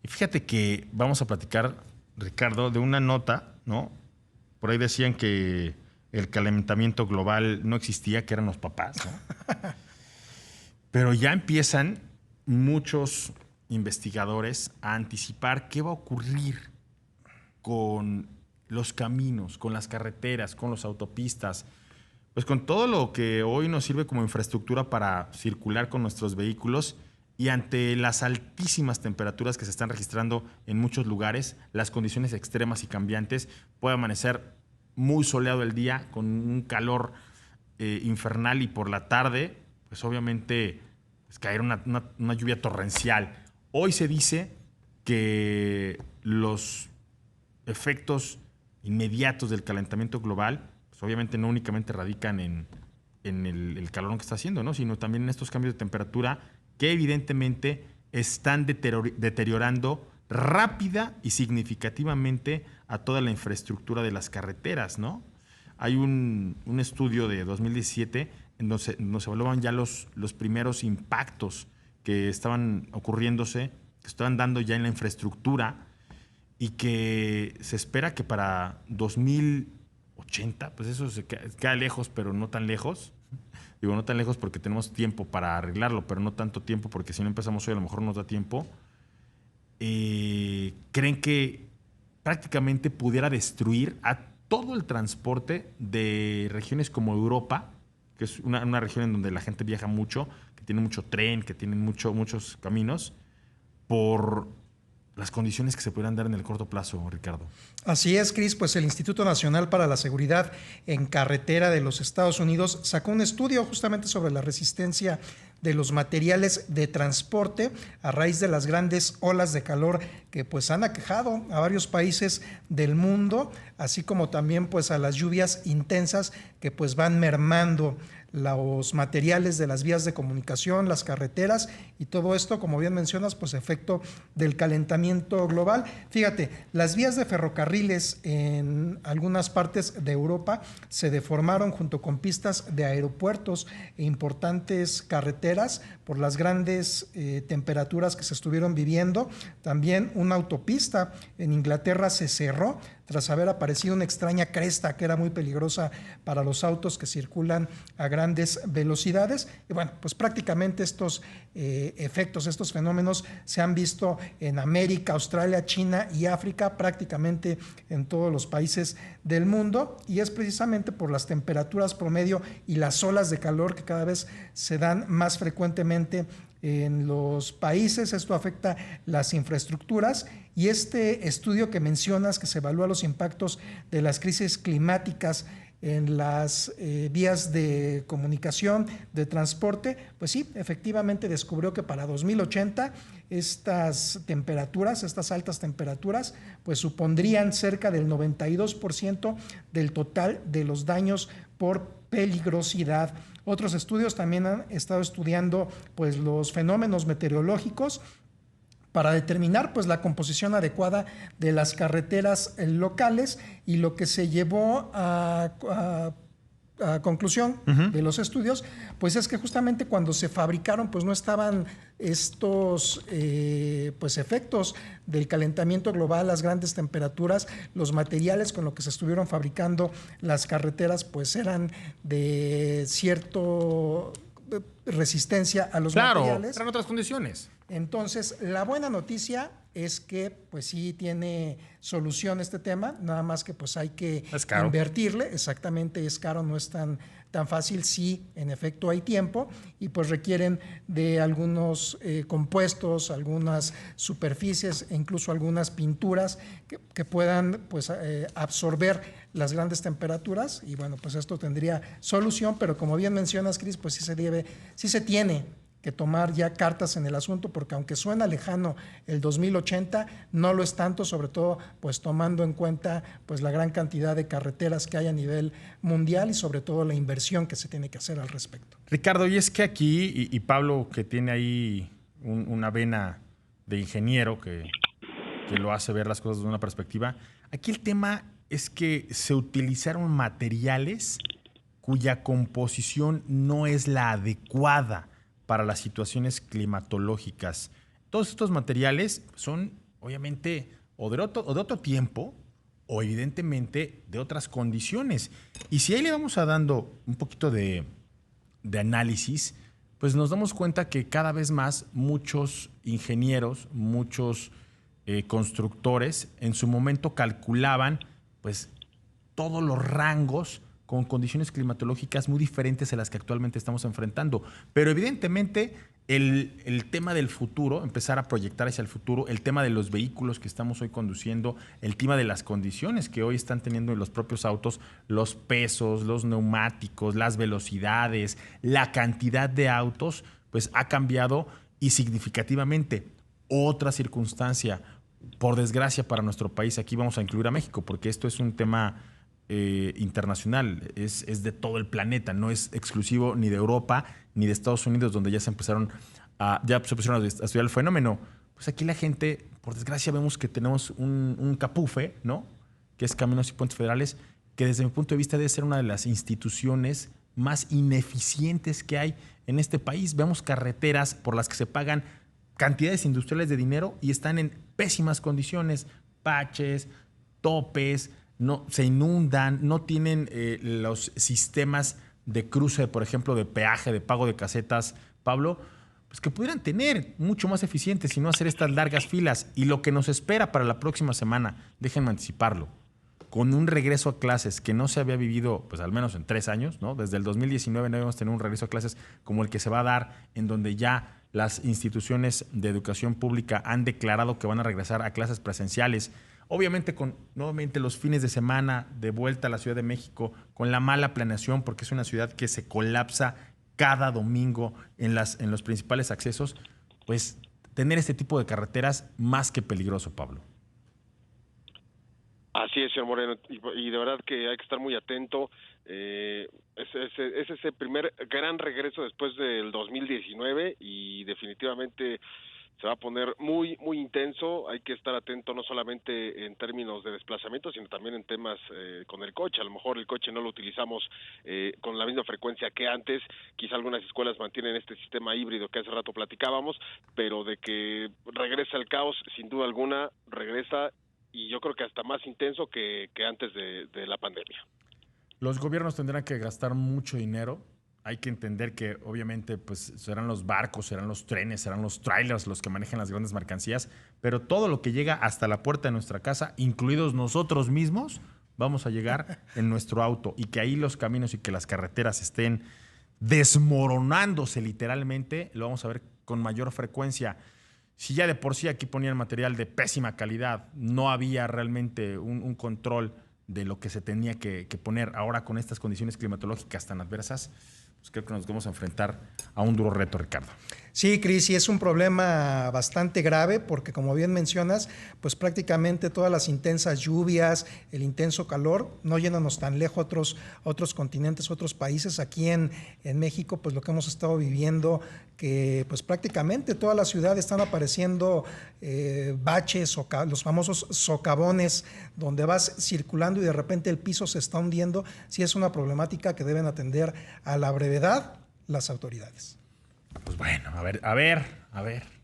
Y fíjate que vamos a platicar, Ricardo, de una nota, ¿no? Por ahí decían que el calentamiento global no existía, que eran los papás, ¿no? Pero ya empiezan muchos investigadores a anticipar qué va a ocurrir con los caminos, con las carreteras, con las autopistas, pues con todo lo que hoy nos sirve como infraestructura para circular con nuestros vehículos. Y ante las altísimas temperaturas que se están registrando en muchos lugares, las condiciones extremas y cambiantes, puede amanecer muy soleado el día, con un calor infernal, y por la tarde, pues obviamente pues caer una lluvia torrencial. Hoy se dice que los efectos inmediatos del calentamiento global, pues obviamente no únicamente radican en el calor que está haciendo, ¿no? Sino también en estos cambios de temperatura que evidentemente están deteriorando rápida y significativamente a toda la infraestructura de las carreteras, ¿no? Hay un estudio de 2017 en donde se evaluaban ya los primeros impactos que estaban ocurriéndose, que estaban dando ya en la infraestructura, y que se espera que para 2080, pues eso se queda lejos, pero no tan lejos. Digo, no tan lejos porque tenemos tiempo para arreglarlo, pero no tanto tiempo porque si no empezamos hoy a lo mejor no nos da tiempo. Creen que prácticamente pudiera destruir a todo el transporte de regiones como Europa, que es una región en donde la gente viaja mucho, que tiene mucho tren, que tiene muchos caminos, por las condiciones que se pudieran dar en el corto plazo, Ricardo. Así es, Cris, pues el Instituto Nacional para la Seguridad en Carretera de los Estados Unidos sacó un estudio justamente sobre la resistencia de los materiales de transporte a raíz de las grandes olas de calor que pues han aquejado a varios países del mundo, así como también pues a las lluvias intensas que pues van mermando los materiales de las vías de comunicación, las carreteras, y todo esto, como bien mencionas, pues efecto del calentamiento global. Fíjate, las vías de ferrocarriles en algunas partes de Europa se deformaron junto con pistas de aeropuertos e importantes carreteras por las grandes temperaturas que se estuvieron viviendo. También una autopista en Inglaterra se cerró tras haber aparecido una extraña cresta que era muy peligrosa para los autos que circulan a grandes velocidades. Y bueno, pues prácticamente estos efectos, estos fenómenos se han visto en América, Australia, China y África, prácticamente en todos los países del mundo, y es precisamente por las temperaturas promedio y las olas de calor que cada vez se dan más frecuentemente en los países. Esto afecta las infraestructuras, y este estudio que mencionas, que se evalúa los impactos de las crisis climáticas en las vías de comunicación, de transporte, pues sí, efectivamente descubrió que para 2080 estas temperaturas, estas altas temperaturas, pues supondrían cerca del 92% del total de los daños por peligrosidad. Otros estudios también han estado estudiando pues los fenómenos meteorológicos para determinar pues la composición adecuada de las carreteras locales, y lo que se llevó a conclusión de los estudios pues es que justamente cuando se fabricaron pues no estaban estos pues efectos del calentamiento global, las grandes temperaturas. Los materiales con los que se estuvieron fabricando las carreteras pues eran de cierto resistencia a los materiales. Eran otras condiciones. Entonces, la buena noticia es que pues sí tiene solución este tema, nada más que pues hay que invertirle. Exactamente, es caro, no es tan fácil. Sí, en efecto hay tiempo, y pues requieren de algunos compuestos, algunas superficies e incluso algunas pinturas que puedan pues absorber las grandes temperaturas, y bueno, pues esto tendría solución, pero como bien mencionas, Cris, pues sí se tiene que tomar ya cartas en el asunto, porque aunque suena lejano el 2080, no lo es tanto, sobre todo pues tomando en cuenta pues la gran cantidad de carreteras que hay a nivel mundial, y sobre todo la inversión que se tiene que hacer al respecto. Ricardo, y es que aquí, y Pablo, que tiene ahí una vena de ingeniero que lo hace ver las cosas de una perspectiva, aquí el tema es que se utilizaron materiales cuya composición no es la adecuada para las situaciones climatológicas. Todos estos materiales son obviamente, o de otro tiempo, o evidentemente de otras condiciones. Y si ahí le vamos a dando un poquito de análisis, pues nos damos cuenta que cada vez más muchos ingenieros, muchos constructores en su momento calculaban pues todos los rangos con condiciones climatológicas muy diferentes a las que actualmente estamos enfrentando. Pero evidentemente el tema del futuro, empezar a proyectar hacia el futuro, el tema de los vehículos que estamos hoy conduciendo, el tema de las condiciones que hoy están teniendo en los propios autos, los pesos, los neumáticos, las velocidades, la cantidad de autos, pues ha cambiado y significativamente. Otra circunstancia, por desgracia para nuestro país, aquí vamos a incluir a México, porque esto es un tema internacional, es de todo el planeta, no es exclusivo ni de Europa ni de Estados Unidos, donde ya se pusieron a estudiar el fenómeno. Pues aquí la gente, por desgracia, vemos que tenemos un capufe, ¿no? Que es Caminos y Puentes Federales, que desde mi punto de vista debe ser una de las instituciones más ineficientes que hay en este país. Vemos carreteras por las que se pagan cantidades industriales de dinero y están en pésimas condiciones, baches, topes, no, se inundan, no tienen los sistemas de cruce, por ejemplo, de peaje, de pago de casetas, Pablo, pues que pudieran tener mucho más eficientes y no hacer estas largas filas. Y lo que nos espera para la próxima semana, déjenme anticiparlo, con un regreso a clases que no se había vivido, pues al menos en 3 años, ¿no? Desde el 2019 no habíamos tenido un regreso a clases como el que se va a dar, en donde ya las instituciones de educación pública han declarado que van a regresar a clases presenciales. Obviamente con nuevamente los fines de semana de vuelta a la Ciudad de México, con la mala planeación, porque es una ciudad que se colapsa cada domingo en los principales accesos, pues tener este tipo de carreteras más que peligroso, Pablo. Así es, señor Moreno, y de verdad que hay que estar muy atento. Es ese primer gran regreso después del 2019 y definitivamente se va a poner muy muy intenso. Hay que estar atento no solamente en términos de desplazamiento, sino también en temas con el coche. A lo mejor el coche no lo utilizamos con la misma frecuencia que antes. Quizá algunas escuelas mantienen este sistema híbrido que hace rato platicábamos, pero de que regresa el caos, sin duda alguna, regresa, y yo creo que hasta más intenso que antes de la pandemia. Los gobiernos tendrán que gastar mucho dinero. Hay que entender que obviamente pues serán los barcos, serán los trenes, serán los trailers los que manejan las grandes mercancías, pero todo lo que llega hasta la puerta de nuestra casa, incluidos nosotros mismos, vamos a llegar en nuestro auto, y que ahí los caminos y que las carreteras estén desmoronándose literalmente, lo vamos a ver con mayor frecuencia. Si ya de por sí aquí ponían material de pésima calidad, no había realmente un control de lo que se tenía que poner, ahora con estas condiciones climatológicas tan adversas, pues creo que nos vamos a enfrentar a un duro reto, Ricardo. Sí, Cris, y es un problema bastante grave porque, como bien mencionas, pues prácticamente todas las intensas lluvias, el intenso calor, no yéndonos tan lejos otros continentes, otros países. Aquí en México, pues lo que hemos estado viviendo, que pues prácticamente toda la ciudad están apareciendo baches, los famosos socavones, donde vas circulando y de repente el piso se está hundiendo. Sí, es una problemática que deben atender a la brevedad las autoridades. Pues bueno, a ver.